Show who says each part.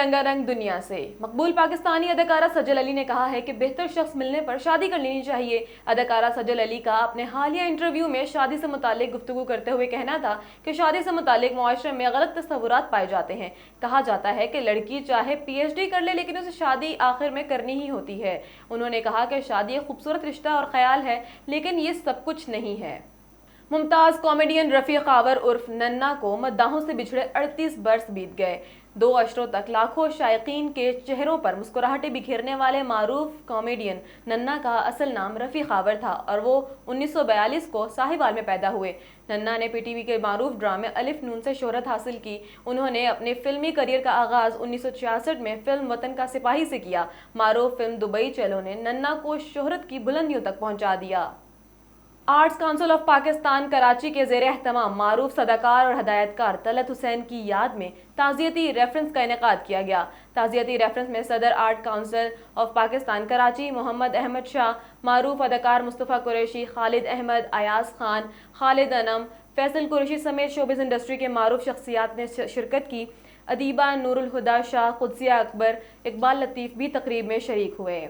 Speaker 1: रंगा रंग दुनिया से। मकबूल पाकिस्तानी अदाकारा सजल अली ने कहा है कि बेहतर शख्स मिलने पर शादी कर लेनी चाहिए। अदाकारा सजल अली का अपने हालिया इंटरव्यू में शादी से मुतालिक गुफ्तगू करते हुए कहना था कि शादी से मुतालिक मुआशरे में गलत तस्वुरात पाए जाते हैं। कहा जाता है कि लड़की चाहे PhD कर ले लेकिन उसे शादी आखिर में करनी ही होती है। उन्होंने कहा कि शादी एक खूबसूरत रिश्ता और ख्याल है, लेकिन ये सब कुछ नहीं है। मुमताज़ कॉमेडियन रफ़ी खावर उर्फ नन्ना को मद्दाहों से बिछड़े 38 बरस बीत गए। 2 अशरों तक लाखों शायकीन के चेहरों पर मुस्कुराहटें बिखेरने वाले मारूफ कॉमेडियन नन्ना का असल नाम रफ़ी खावर था और वो 1942 को साहिवाल में पैदा हुए। नन्ना ने PTV के मारूफ ड्रामे अलिफ नून से शोहरत हासिल की। उन्होंने अपने फिल्मी करियर का आगाज़ 1966 में फिल्म वतन का सिपाही से किया। मारूफ फिल्म दुबई चलो ने नन्ना को शोहरत की बुलंदियों तक पहुंचा दिया। Arts council of Pakistan Karachi के ज़ेर एहतमाम मारूफ सदाकार और हदायतकार तलत हुसैन की याद में ताज़ियती रेफरेंस का इनेकाद किया गया। ताज़ियती रेफरेंस में सदर art council of Pakistan Karachi Mohammad Ahmed Shah, मारूफ अदाकार मुस्तफ़ा कुरैशी, खालिद अहमद, अयाज खान, खालिद अनम, फैसल कुरैशी समेत शोबिज़ इंडस्ट्री के मारूफ शख्सियात ने शिरकत की। अदीबा नूरुल हुदा शाह, कुदसिया अकबर, इकबाल लतीफ़ भी तकरीब में शरीक हुए।